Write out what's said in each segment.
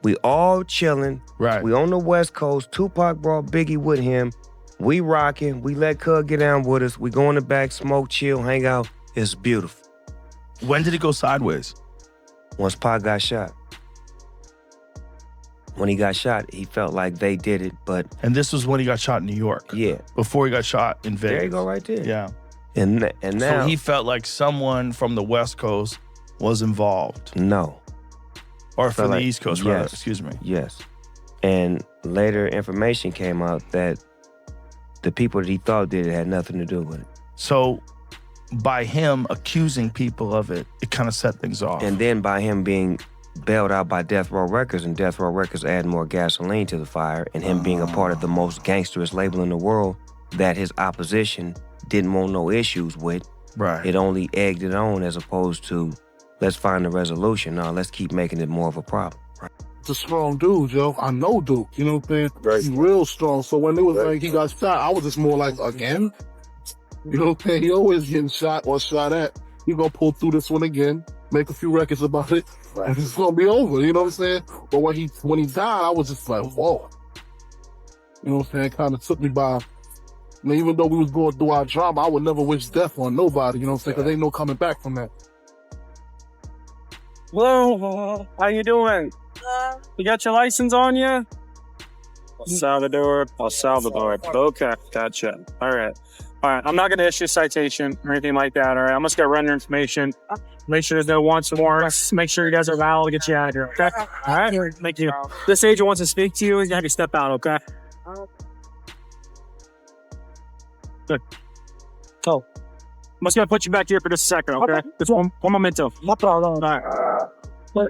We all chilling. Right. We on the West Coast. Tupac brought Biggie with him. We rocking. We let Cuz get down with us. We go in the back, smoke, chill, hang out. It's beautiful. When did it go sideways? Once Pac got shot. When he got shot, he felt like they did it, but... And this was when he got shot in New York? Yeah. Before he got shot in Vegas? There you go, right there. Yeah. And now... So he felt like someone from the West Coast was involved? No. Or from the like, East Coast, rather, excuse me. Yes. And later information came out that the people that he thought did it had nothing to do with it. So by him accusing people of it, it kind of set things off. And then by him being bailed out by Death Row Records, and Death Row Records adding more gasoline to the fire, and him being a part of the most gangsterous label in the world that his opposition didn't want no issues with. Right. It only egged it on as opposed to, let's find a resolution. No, let's keep making it more of a problem. Right. It's a strong dude, yo. I know Duke, you know what I'm saying? He's real strong. So when it was like he got shot, I was just more like, again? You know what I'm saying? He always getting shot or shot at. He gonna pull through this one again, make a few records about it, and it's gonna be over, you know what I'm saying? But when he died, I was just like, whoa. You know what I'm saying? Kind of took me by, even though we was going through our drama, I would never wish death on nobody, you know what I'm saying? Because ain't no coming back from that. Hello, how you doing? You got your license on you? El Salvador. Okay, gotcha. All right. I'm not going to issue a citation or anything like that, all right? I'm just going to run your information. Make sure there's no wants and warrants. Make sure you guys are valid to get you out of here, okay? All right? Thank you. This agent wants to speak to you. He's going to have you step out, okay? Good. So, I'm just going to put you back here for just a second, okay? Just one memento. No problem. All right.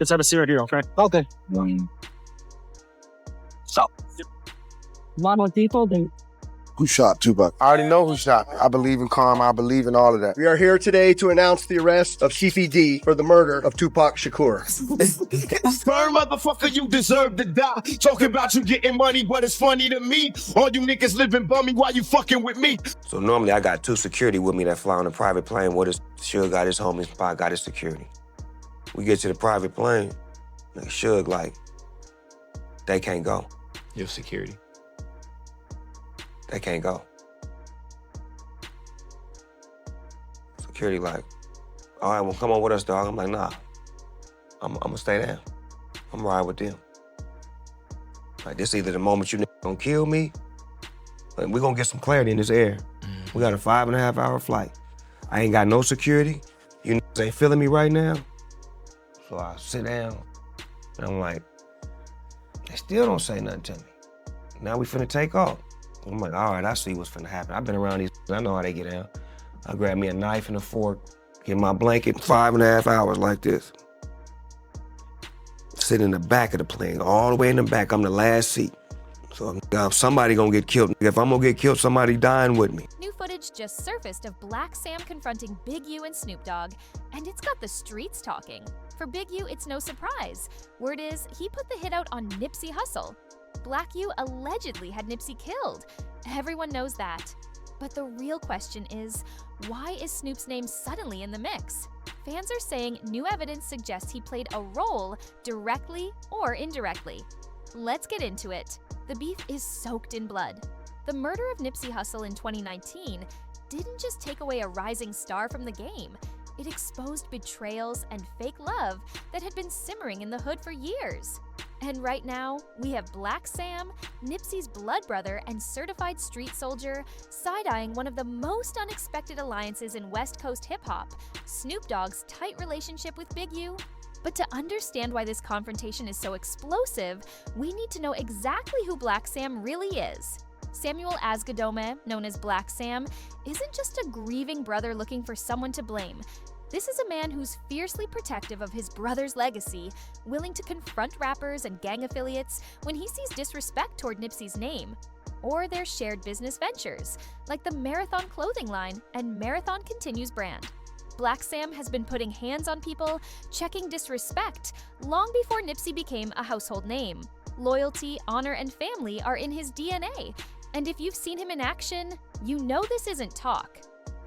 Let's have a seat right here, okay? Okay. So, a lot of people, Who shot Tupac? I already know who shot. I believe in karma. I believe in all of that. We are here today to announce the arrest of Chiefy D for the murder of Tupac Shakur. Burn, motherfucker, you deserve to die. Talking about you getting money, but it's funny to me. All you niggas living bummy while you fucking with me. So normally I got 2 security with me that fly on a private plane. What is Suge got his homies, Pac got his security. We get to the private plane, like Suge like, they can't go. Your security. They can't go. Security like, all right, well, come on with us, dog. I'm like, nah, I'm gonna stay down. I'm riding with them. Like, this either the moment you gonna kill me, like, we're gonna get some clarity in this air. We got a 5.5 hour flight. I ain't got no security. You niggas ain't feeling me right now. So I sit down, and I'm like, they still don't say nothing to me. Now we finna take off. I'm like, all right, I see what's finna happen. I've been around these, I know how they get down. I grab me a knife and a fork, get my blanket, 5.5 hours like this. Sit in the back of the plane, all the way in the back. I'm the last seat. So somebody gonna get killed. If I'm gonna get killed, somebody dying with me. New footage just surfaced of Blacc Sam confronting Big U and Snoop Dogg, and it's got the streets talking. For Big U, it's no surprise. Word is, he put the hit out on Nipsey Hussle. Blacc U allegedly had Nipsey killed. Everyone knows that. But the real question is, why is Snoop's name suddenly in the mix? Fans are saying new evidence suggests he played a role, directly or indirectly. Let's get into it. The beef is soaked in blood. The murder of Nipsey Hussle in 2019 didn't just take away a rising star from the game. It exposed betrayals and fake love that had been simmering in the hood for years. And right now, we have Blacc Sam, Nipsey's blood brother and certified street soldier, side-eyeing one of the most unexpected alliances in West Coast hip-hop, Snoop Dogg's tight relationship with Big U. But to understand why this confrontation is so explosive, we need to know exactly who Blacc Sam really is. Samuel Asghedome, known as Blacc Sam, isn't just a grieving brother looking for someone to blame. This is a man who's fiercely protective of his brother's legacy, willing to confront rappers and gang affiliates when he sees disrespect toward Nipsey's name, or their shared business ventures, like the Marathon clothing line and Marathon Continues brand. Blacc Sam has been putting hands on people, checking disrespect, long before Nipsey became a household name. Loyalty, honor, and family are in his DNA, and if you've seen him in action, you know this isn't talk.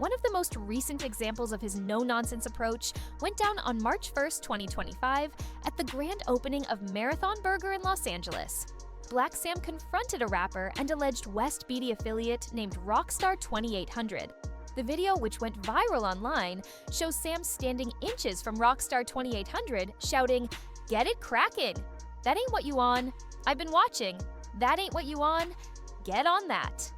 One of the most recent examples of his no-nonsense approach went down on March 1st, 2025, at the grand opening of Marathon Burger in Los Angeles. Blacc Sam confronted a rapper and alleged West Beatty affiliate named Rockstar 2800. The video, which went viral online, shows Sam standing inches from Rockstar 2800, shouting, "Get it cracking! That ain't what you on! I've been watching! That ain't what you on! Get on that!"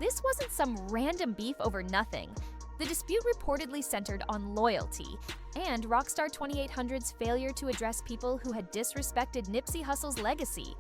This wasn't some random beef over nothing. The dispute reportedly centered on loyalty and Rockstar 2800's failure to address people who had disrespected Nipsey Hussle's legacy.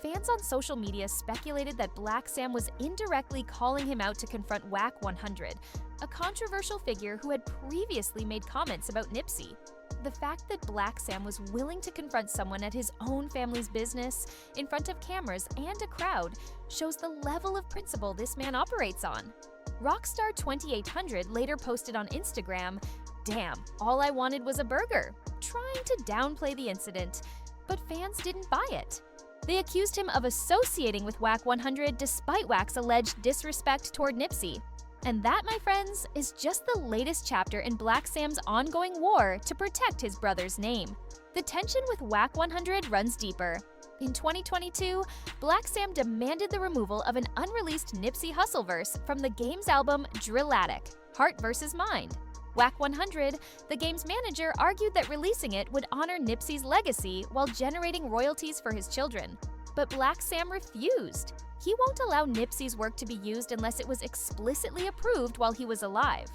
Fans on social media speculated that Blacc Sam was indirectly calling him out to confront Wack 100, a controversial figure who had previously made comments about Nipsey. The fact that Blacc Sam was willing to confront someone at his own family's business, in front of cameras and a crowd, shows the level of principle this man operates on. Rockstar 2800 later posted on Instagram, "Damn, all I wanted was a burger," trying to downplay the incident, but fans didn't buy it. They accused him of associating with Wack 100 despite Wack's alleged disrespect toward Nipsey. And that, my friends, is just the latest chapter in Blacc Sam's ongoing war to protect his brother's name. The tension with Wack 100 runs deeper. In 2022, Blacc Sam demanded the removal of an unreleased Nipsey Hussle verse from the game's album Drillatic, Heart vs. Mind. Wack 100, the game's manager, argued that releasing it would honor Nipsey's legacy while generating royalties for his children. But Blacc Sam refused. He won't allow Nipsey's work to be used unless it was explicitly approved while he was alive.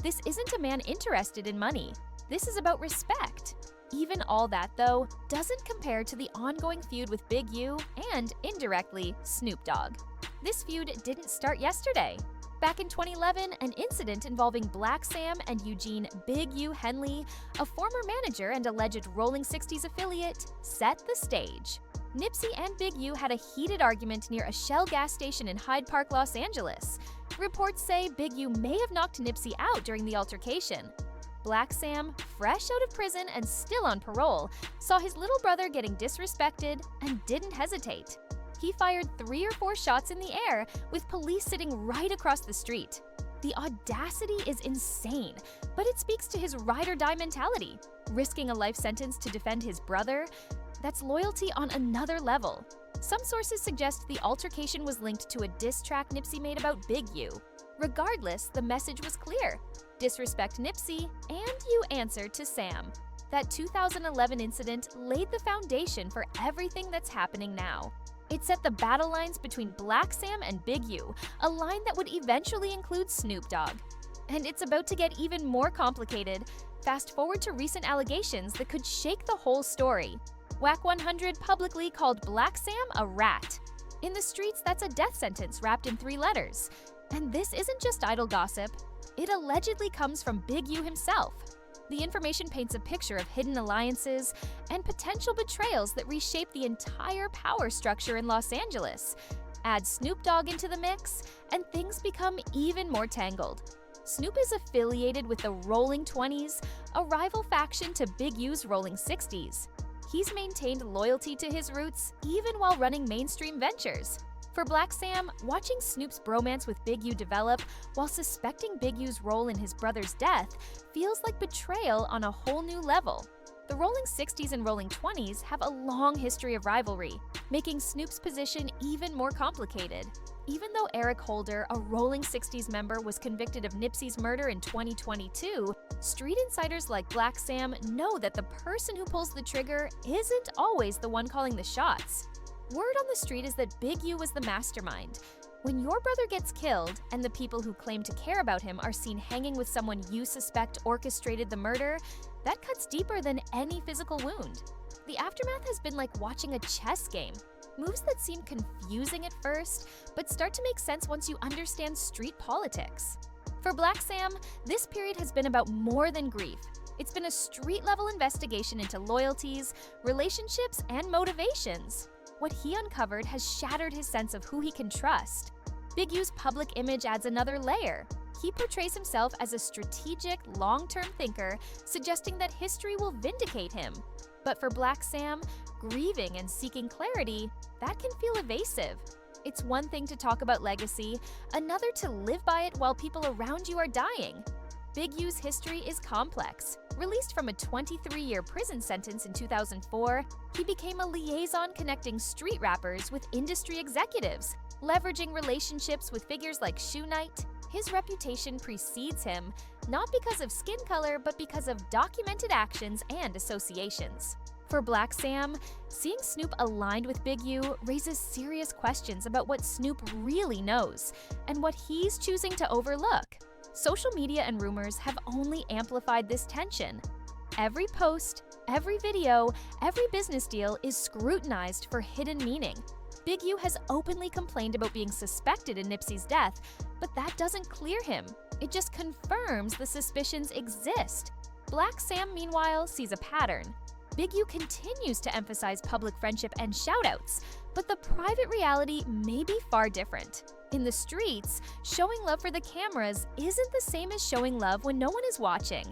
This isn't a man interested in money. This is about respect. Even all that, though, doesn't compare to the ongoing feud with Big U and, indirectly, Snoop Dogg. This feud didn't start yesterday. Back in 2011, an incident involving Blacc Sam and Eugene Big U Henley, a former manager and alleged Rolling 60s affiliate, set the stage. Nipsey and Big U had a heated argument near a Shell gas station in Hyde Park, Los Angeles. Reports say Big U may have knocked Nipsey out during the altercation. Blacc Sam, fresh out of prison and still on parole, saw his little brother getting disrespected and didn't hesitate. He fired 3 or 4 shots in the air, with police sitting right across the street. The audacity is insane, but it speaks to his ride-or-die mentality. Risking a life sentence to defend his brother? That's loyalty on another level. Some sources suggest the altercation was linked to a diss track Nipsey made about Big U. Regardless, the message was clear. Disrespect Nipsey, and you answer to Sam. That 2011 incident laid the foundation for everything that's happening now. It set the battle lines between Blacc Sam and Big U, a line that would eventually include Snoop Dogg. And it's about to get even more complicated. Fast forward to recent allegations that could shake the whole story. Wack 100 publicly called Blacc Sam a rat. In the streets, that's a death sentence wrapped in 3 letters. And this isn't just idle gossip. It allegedly comes from Big U himself. The information paints a picture of hidden alliances and potential betrayals that reshape the entire power structure in Los Angeles. Add Snoop Dogg into the mix, and things become even more tangled. Snoop is affiliated with the Rolling 20s, a rival faction to Big U's Rolling 60s. He's maintained loyalty to his roots even while running mainstream ventures. For Blacc Sam, watching Snoop's bromance with Big U develop while suspecting Big U's role in his brother's death feels like betrayal on a whole new level. The Rolling 60s and Rolling 20s have a long history of rivalry, making Snoop's position even more complicated. Even though Eric Holder, a Rolling 60s member, was convicted of Nipsey's murder in 2022, street insiders like Blacc Sam know that the person who pulls the trigger isn't always the one calling the shots. Word on the street is that Big U was the mastermind. When your brother gets killed and the people who claim to care about him are seen hanging with someone you suspect orchestrated the murder, that cuts deeper than any physical wound. The aftermath has been like watching a chess game. Moves that seem confusing at first, but start to make sense once you understand street politics. For Blacc Sam, this period has been about more than grief. It's been a street-level investigation into loyalties, relationships, and motivations. What he uncovered has shattered his sense of who he can trust. Big U's public image adds another layer. He portrays himself as a strategic, long-term thinker, suggesting that history will vindicate him. But for Blacc Sam, grieving and seeking clarity, that can feel evasive. It's one thing to talk about legacy, another to live by it while people around you are dying. Big U's history is complex. Released from a 23-year prison sentence in 2004, he became a liaison connecting street rappers with industry executives. Leveraging relationships with figures like Shoe Knight, his reputation precedes him, not because of skin color, but because of documented actions and associations. For Blacc Sam, seeing Snoop aligned with Big U raises serious questions about what Snoop really knows and what he's choosing to overlook. Social media and rumors have only amplified this tension. Every post, every video, every business deal is scrutinized for hidden meaning. Big U has openly complained about being suspected in Nipsey's death, but that doesn't clear him. It just confirms the suspicions exist. Blacc Sam, meanwhile, sees a pattern. Big U continues to emphasize public friendship and shoutouts, but the private reality may be far different. In the streets, showing love for the cameras isn't the same as showing love when no one is watching.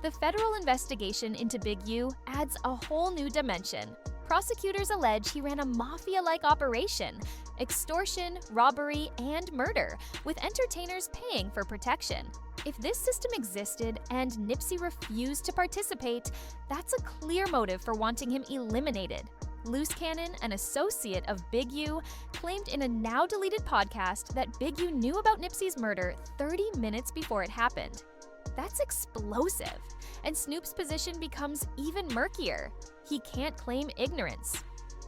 The federal investigation into Big U adds a whole new dimension. Prosecutors allege he ran a mafia-like operation, extortion, robbery, and murder, with entertainers paying for protection. If this system existed and Nipsey refused to participate, that's a clear motive for wanting him eliminated. Loose Cannon, an associate of Big U, claimed in a now-deleted podcast that Big U knew about Nipsey's murder 30 minutes before it happened. That's explosive, and Snoop's position becomes even murkier. He can't claim ignorance.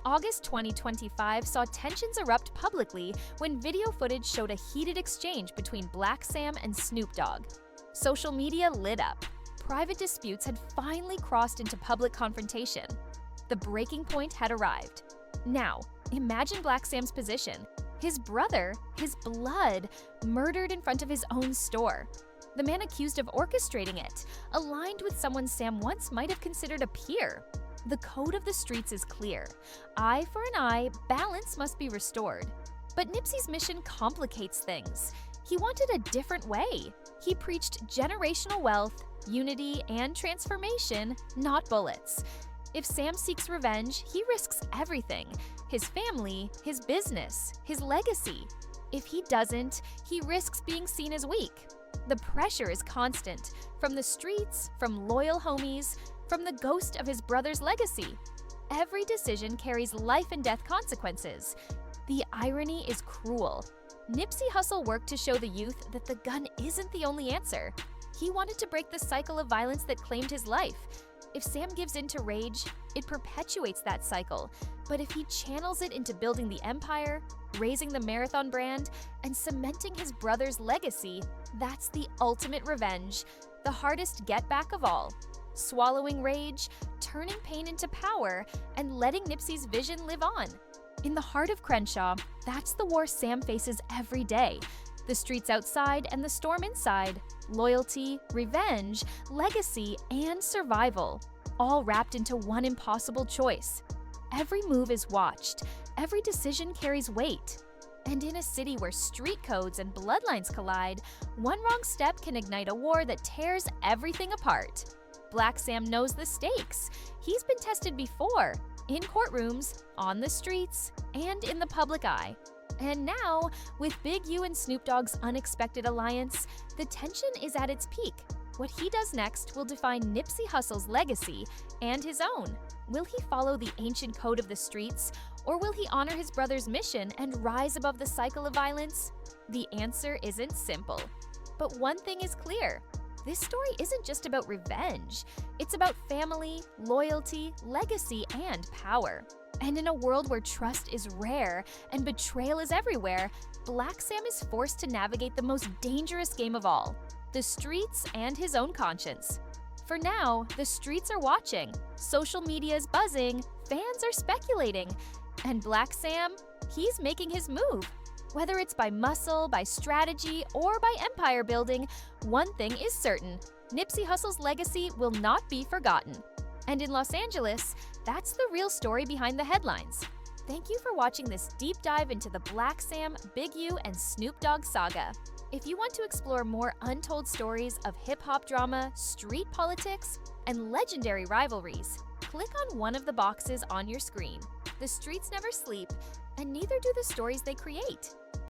August 2025 saw tensions erupt publicly when video footage showed a heated exchange between Blacc Sam and Snoop Dogg. Social media lit up. Private disputes had finally crossed into public confrontation. The breaking point had arrived. Now, imagine Blacc Sam's position. His brother, his blood, murdered in front of his own store. The man accused of orchestrating it, aligned with someone Sam once might have considered a peer. The code of the streets is clear. Eye for an eye, balance must be restored. But Nipsey's mission complicates things. He wanted a different way. He preached generational wealth, unity, and transformation, not bullets. If Sam seeks revenge, he risks everything: his family, his business, his legacy. If he doesn't, he risks being seen as weak. The pressure is constant, from the streets, from loyal homies, from the ghost of his brother's legacy. Every decision carries life and death consequences. The irony is cruel. Nipsey Hussle worked to show the youth that the gun isn't the only answer. He wanted to break the cycle of violence that claimed his life. If Sam gives in to rage, it perpetuates that cycle. But if he channels it into building the empire, raising the marathon brand, and cementing his brother's legacy, that's the ultimate revenge, the hardest get-back of all. Swallowing rage, turning pain into power, and letting Nipsey's vision live on. In the heart of Crenshaw, that's the war Sam faces every day. The streets outside and the storm inside. Loyalty, revenge, legacy, and survival, all wrapped into one impossible choice. Every move is watched, every decision carries weight. And in a city where street codes and bloodlines collide, one wrong step can ignite a war that tears everything apart. Blacc Sam knows the stakes. He's been tested before, in courtrooms, on the streets, and in the public eye. And now, with Big U and Snoop Dogg's unexpected alliance, the tension is at its peak. What he does next will define Nipsey Hussle's legacy and his own. Will he follow the ancient code of the streets, or will he honor his brother's mission and rise above the cycle of violence? The answer isn't simple. But one thing is clear. This story isn't just about revenge. It's about family, loyalty, legacy, and power. And in a world where trust is rare and betrayal is everywhere, Blacc Sam is forced to navigate the most dangerous game of all: the streets and his own conscience. For now, the streets are watching, social media is buzzing, fans are speculating, and Blacc Sam, he's making his move. Whether it's by muscle, by strategy, or by empire building, one thing is certain: Nipsey Hussle's legacy will not be forgotten. And in Los Angeles, that's the real story behind the headlines. Thank you for watching this deep dive into the Blacc Sam, Big U, and Snoop Dogg saga. If you want to explore more untold stories of hip-hop drama, street politics, and legendary rivalries, click on one of the boxes on your screen. The streets never sleep, and neither do the stories they create.